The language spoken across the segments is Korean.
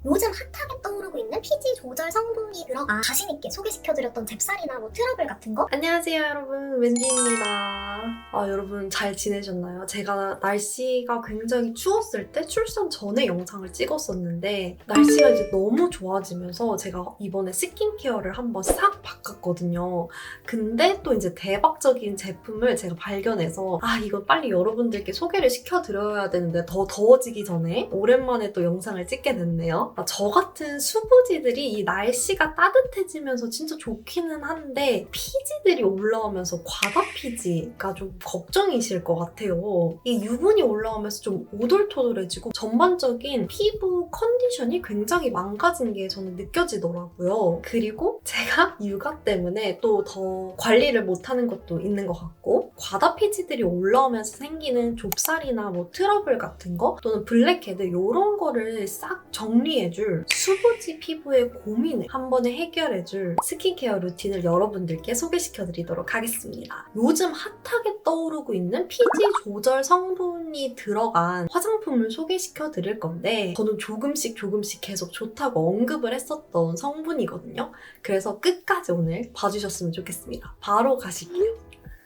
요즘 핫하게 떠오르고 있는 피지 조절 성분이 들어가 자신있게 소개시켜드렸던 잽살이나 뭐 트러블 같은 거? 안녕하세요 여러분, 웬디입니다. 여러분 잘 지내셨나요? 제가 날씨가 굉장히 추웠을 때 출산 전에 영상을 찍었었는데 날씨가 이제 너무 좋아지면서 제가 이번에 스킨케어를 한번 싹 바꿨거든요. 근데 또 이제 대박적인 제품을 제가 발견해서 이거 빨리 여러분들께 소개를 시켜드려야 되는데 더 더워지기 전에 오랜만에 또 영상을 찍게 됐네요. 저 같은 수부지들이 이 날씨가 따뜻해지면서 진짜 좋기는 한데 피지들이 올라오면서 과다 피지가 좀 걱정이실 것 같아요. 이 유분이 올라오면서 좀 오돌토돌해지고 전반적인 피부 컨디션이 굉장히 망가진 게 저는 느껴지더라고요. 그리고 제가 육아 때문에 또 더 관리를 못하는 것도 있는 것 같고 과다 피지들이 올라오면서 생기는 좁쌀이나 뭐 트러블 같은 거 또는 블랙헤드 이런 거를 싹 정리해줄 수부지 피부의 고민을 한 번에 해결해줄 스킨케어 루틴을 여러분들께 소개시켜드리도록 하겠습니다. 요즘 핫하게 떠오르고 있는 피지 조절 성분이 들어간 화장품을 소개시켜드릴 건데 저는 조금씩 계속 좋다고 언급을 했었던 성분이거든요. 그래서 끝까지 오늘 봐주셨으면 좋겠습니다. 바로 가실게요.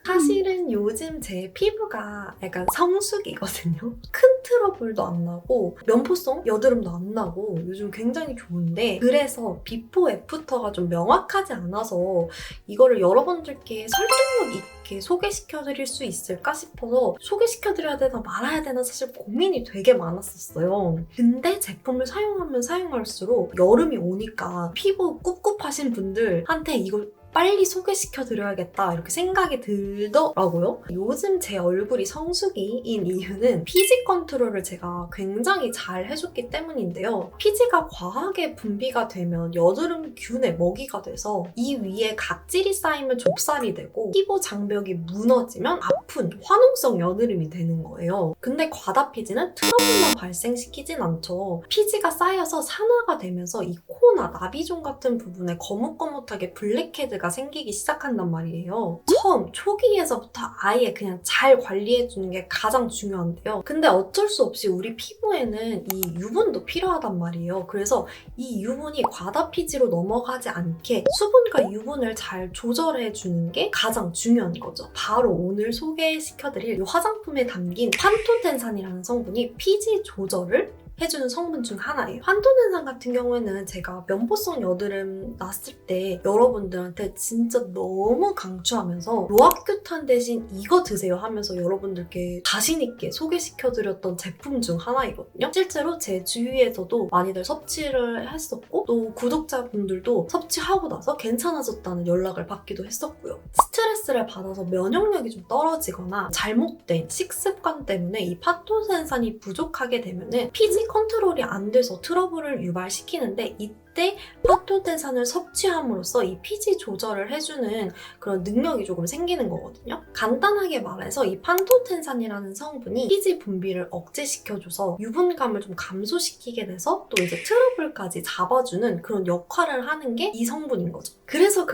사실은 요즘 제 피부가 약간 성숙이거든요. 큰 트러블도 안 나고 면포성 여드름도 안 나고 요즘 굉장히 좋은데 그래서 비포 애프터가 좀 명확하지 않아서 이거를 여러분들께 설득력 있게 소개시켜드릴 수 있을까 싶어서 소개시켜드려야 되나 말아야 되나 사실 고민이 되게 많았었어요. 근데 제품을 사용하면 사용할수록 여름이 오니까 피부 꿉꿉하신 분들한테 이걸 빨리 소개시켜드려야겠다 이렇게 생각이 들더라고요. 요즘 제 얼굴이 성수기인 이유는 피지 컨트롤을 제가 굉장히 잘 해줬기 때문인데요. 피지가 과하게 분비가 되면 여드름균의 먹이가 돼서 이 위에 각질이 쌓이면 좁쌀이 되고 피부 장벽이 무너지면 아픈 화농성 여드름이 되는 거예요. 근데 과다 피지는 트러블만 발생시키진 않죠. 피지가 쌓여서 산화가 되면서 이 코나 나비존 같은 부분에 거뭇거뭇하게 블랙헤드가 생기기 시작한단 말이에요. 처음 초기에서부터 아예 그냥 잘 관리해주는 게 가장 중요한데요. 근데 어쩔 수 없이 우리 피부에는 이 유분도 필요하단 말이에요. 그래서 이 유분이 과다 피지로 넘어가지 않게 수분과 유분을 잘 조절해주는 게 가장 중요한 거죠. 바로 오늘 소개시켜드릴 이 화장품에 담긴 판토텐산이라는 성분이 피지 조절을 해주는 성분 중 하나예요. 판토텐산 같은 경우에는 제가 면포성 여드름 났을 때 여러분들한테 진짜 너무 강추하면서 로아큐탄 대신 이거 드세요 하면서 여러분들께 자신있게 소개시켜드렸던 제품 중 하나이거든요. 실제로 제 주위에서도 많이들 섭취를 했었고 또 구독자분들도 섭취하고 나서 괜찮아졌다는 연락을 받기도 했었고요. 스트레스를 받아서 면역력이 좀 떨어지거나 잘못된 식습관 때문에 이 판토텐산이 부족하게 되면은 피지 컨트롤이 안 돼서 트러블을 유발시키는데 이때 판토텐산을 섭취함으로써 이 피지 조절을 해주는 그런 능력이 조금 생기는 거거든요. 간단하게 말해서 이 판토텐산이라는 성분이 피지 분비를 억제시켜줘서 유분감을 좀 감소시키게 돼서 또 이제 트러블까지 잡아주는 그런 역할을 하는 게 이 성분인 거죠. 그래서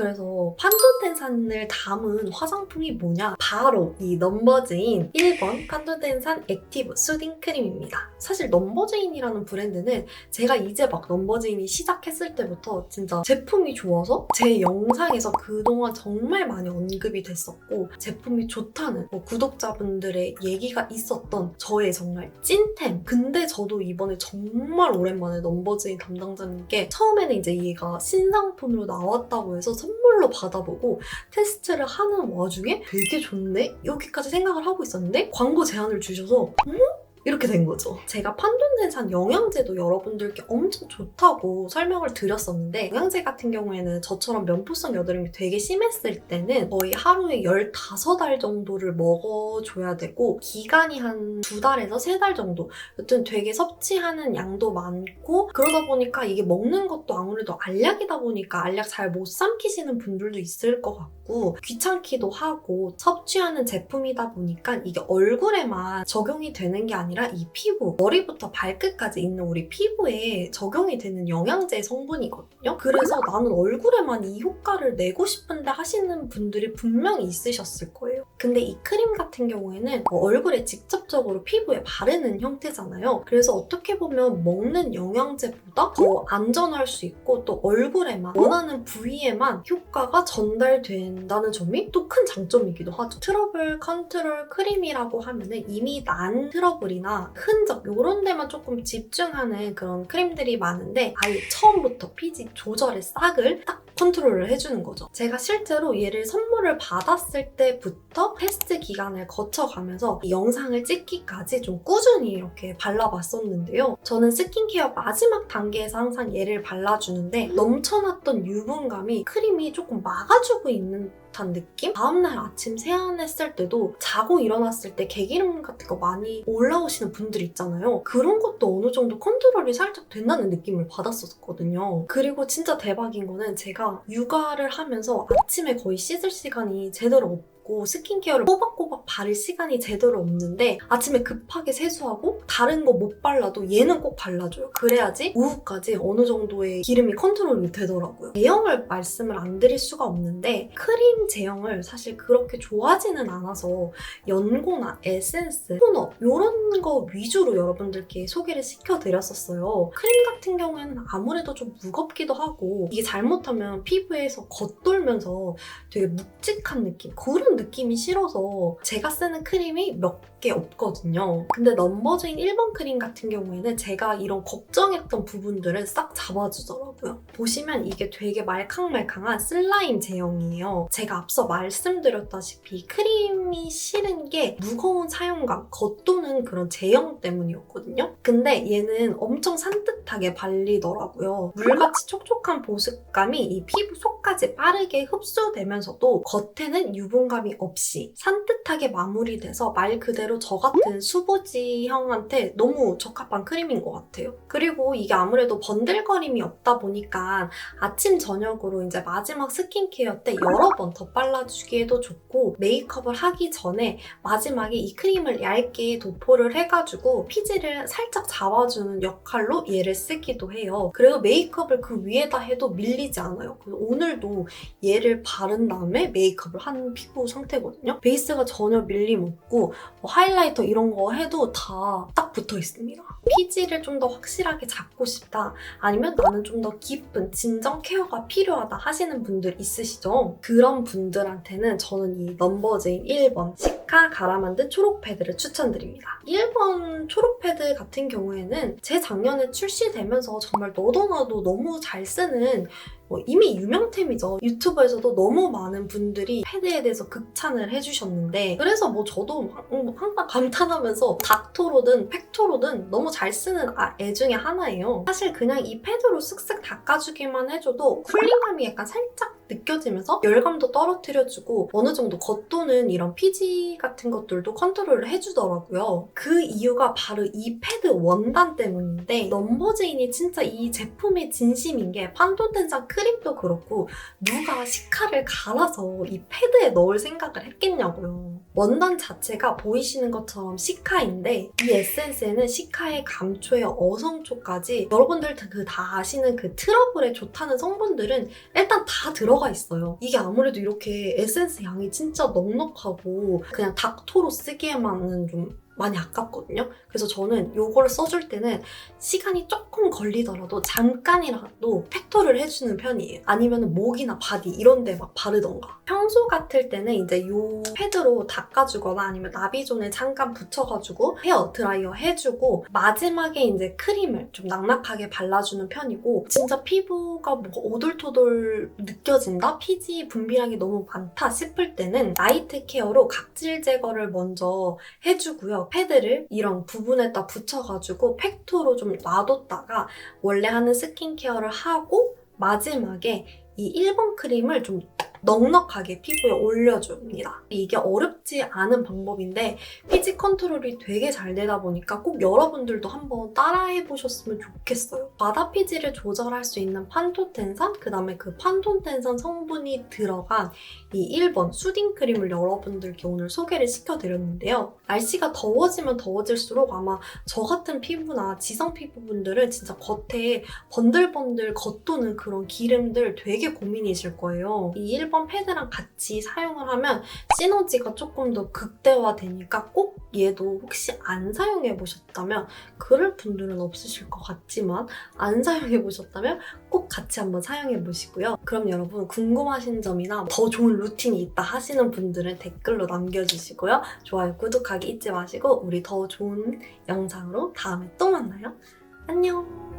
판토텐산을 담은 화장품이 뭐냐? 바로 이 넘버즈인 1번 판토텐산 액티브 수딩 크림입니다. 사실 넘버즈인이라는 브랜드는 제가 이제 막 넘버즈인이 시작했을 때부터 진짜 제품이 좋아서 제 영상에서 그동안 정말 많이 언급이 됐었고 제품이 좋다는 구독자분들의 얘기가 있었던 저의 정말 찐템. 근데 저도 이번에 정말 오랜만에 넘버즈인 담당자님께 처음에는 이제 얘가 신상품으로 나왔다고 해서 선물로 받아보고 테스트를 하는 와중에 되게 좋네? 여기까지 생각을 하고 있었는데 광고 제안을 주셔서 이렇게 된 거죠. 제가 판토텐산 영양제도 여러분들께 엄청 좋다고 설명을 드렸었는데 영양제 같은 경우에는 저처럼 면포성 여드름이 되게 심했을 때는 거의 하루에 15알 정도를 먹어줘야 되고 기간이 한 2달에서 3달 정도 여튼 되게 섭취하는 양도 많고 그러다 보니까 이게 먹는 것도 아무래도 알약이다 보니까 알약 잘 못 삼키시는 분들도 있을 것 같고 귀찮기도 하고 섭취하는 제품이다 보니까 이게 얼굴에만 적용이 되는 게 아니라 이 피부, 머리부터 발끝까지 있는 우리 피부에 적용이 되는 영양제 성분이거든요. 그래서 나는 얼굴에만 이 효과를 내고 싶은데 하시는 분들이 분명히 있으셨을 거예요. 근데 이 크림 같은 경우에는 얼굴에 직접적으로 피부에 바르는 형태잖아요. 그래서 어떻게 보면 먹는 영양제보다 크림보다 더 안전할 수 있고 또 얼굴에만 원하는 부위에만 효과가 전달된다는 점이 또 큰 장점이기도 하죠. 트러블 컨트롤 크림이라고 하면은 이미 난 트러블이나 흔적 이런 데만 조금 집중하는 그런 크림들이 많은데 아예 처음부터 피지 조절의 싹을 딱 컨트롤을 해주는 거죠. 제가 실제로 얘를 선물을 받았을 때부터 테스트 기간을 거쳐가면서 이 영상을 찍기까지 좀 꾸준히 이렇게 발라봤었는데요. 저는 스킨케어 마지막 단계에서 항상 얘를 발라주는데 넘쳐났던 유분감이 크림이 조금 막아주고 있는 듯한 느낌? 다음날 아침 세안했을 때도 자고 일어났을 때 개기름 같은 거 많이 올라오시는 분들 있잖아요. 그런 것도 어느 정도 컨트롤이 살짝 된다는 느낌을 받았었거든요. 그리고 진짜 대박인 거는 제가 육아를 하면서 아침에 거의 씻을 시간이 제대로 없고 스킨케어를 꼬박꼬박 바를 시간이 제대로 없는데 아침에 급하게 세수하고 다른 거 못 발라도 얘는 꼭 발라줘요. 그래야지 오후까지 어느 정도의 기름이 컨트롤이 되더라고요. 제형을 말씀을 안 드릴 수가 없는데 크림 제형을 사실 그렇게 좋아하지는 않아서 연고나 에센스, 토너 이런 거 위주로 여러분들께 소개를 시켜드렸었어요. 크림 같은 경우에는 아무래도 좀 무겁기도 하고 이게 잘못하면 피부에서 겉돌면서 되게 묵직한 느낌 그런 느낌이 싫어서 제가 쓰는 크림이 몇 개 없거든요. 근데 넘버즈인 1번 크림 같은 경우에는 제가 이런 걱정했던 부분들을 싹 잡아주더라고요. 보시면 이게 되게 말캉말캉한 슬라임 제형이에요. 제가 앞서 말씀드렸다시피 크림이 싫은 게 무거운 사용감, 겉도는 그런 제형 때문이었거든요. 근데 얘는 엄청 산뜻하게 발리더라고요. 물같이 촉촉한 보습감이 이 피부 속까지 빠르게 흡수되면서도 겉에는 유분감이 없이 산뜻하게 마무리돼서 말 그대로 저 같은 수부지형한테 너무 적합한 크림인 것 같아요. 그리고 이게 아무래도 번들거림이 없다 보니까 아침 저녁으로 이제 마지막 스킨케어 때 여러 번 더 발라주기에도 좋고 메이크업을 하기 전에 마지막에 이 크림을 얇게 도포를 해가지고 피지를 살짝 잡아주는 역할로 얘를 쓰기도 해요. 그래서 메이크업을 그 위에다 해도 밀리지 않아요. 그래서 오늘도 얘를 바른 다음에 메이크업을 한 피부 상태거든요. 베이스가 전혀 밀림 없고 뭐 하이라이터 이런 거 해도 다 딱 붙어 있습니다. 피지를 좀 더 확실하게 잡고 싶다 아니면 나는 좀 더 깊은 진정 케어가 필요하다 하시는 분들 있으시죠? 그런 분들한테는 저는 이 넘버즈인 1번 시카 갈아 만든 초록 패드를 추천드립니다. 1번 초록 패드 같은 경우에는 재작년에 출시되면서 정말 너도 나도 너무 잘 쓰는 이미 유명템이죠. 유튜브에서도 너무 많은 분들이 패드에 대해서 극찬을 해주셨는데 그래서 저도 항상 감탄하면서 닥토로든 팩토로든 너무 잘 쓰는 애 중에 하나예요. 사실 그냥 이 패드로 쓱쓱 닦아주기만 해줘도 쿨링감이 약간 살짝 느껴지면서 열감도 떨어뜨려주고 어느 정도 겉도는 이런 피지 같은 것들도 컨트롤을 해주더라고요. 그 이유가 바로 이 패드 원단 때문인데 넘버즈인이 진짜 이 제품의 진심인 게 판톤텐산 크림도 그렇고 누가 시카를 갈아서 이 패드에 넣을 생각을 했겠냐고요. 원단 자체가 보이시는 것처럼 시카인데 이 에센스에는 시카의 감초에 어성초까지 여러분들 다 아시는 그 트러블에 좋다는 성분들은 일단 다 들어가 있어요. 이게 아무래도 이렇게 에센스 양이 진짜 넉넉하고 그냥 닥토로 쓰기에만은 좀 많이 아깝거든요. 그래서 저는 이걸 써줄 때는 시간이 조금 걸리더라도 잠깐이라도 팩토를 해주는 편이에요. 아니면 목이나 바디 이런 데 막 바르던가. 평소 같을 때는 이제 이 패드로 닦아주거나 아니면 나비존에 잠깐 붙여가지고 헤어 드라이어 해주고 마지막에 이제 크림을 좀 낭낭하게 발라주는 편이고 진짜 피부가 오돌토돌 느껴진다? 피지 분비량이 너무 많다 싶을 때는 나이트 케어로 각질 제거를 먼저 해주고요. 패드를 이런 부분에다 붙여가지고 팩토로 좀 놔뒀다가 원래 하는 스킨케어를 하고 마지막에 이 1번 크림을 좀 넉넉하게 피부에 올려줍니다. 이게 어렵지 않은 방법인데 피지 컨트롤이 되게 잘 되다 보니까 꼭 여러분들도 한번 따라해보셨으면 좋겠어요. 바다 피지를 조절할 수 있는 판톤텐산, 그 다음에 그 판톤텐산 성분이 들어간 이 1번 수딩 크림을 여러분들께 오늘 소개를 시켜드렸는데요. 날씨가 더워지면 더워질수록 아마 저 같은 피부나 지성 피부분들은 진짜 겉에 번들번들 겉도는 그런 기름들 되게 고민이실 거예요. 이 1번 7번 패드랑 같이 사용을 하면 시너지가 조금 더 극대화되니까 꼭 얘도 혹시 안 사용해보셨다면 그럴 분들은 없으실 것 같지만 안 사용해보셨다면 꼭 같이 한번 사용해보시고요. 그럼 여러분 궁금하신 점이나 더 좋은 루틴이 있다 하시는 분들은 댓글로 남겨주시고요. 좋아요, 구독하기 잊지 마시고 우리 더 좋은 영상으로 다음에 또 만나요. 안녕!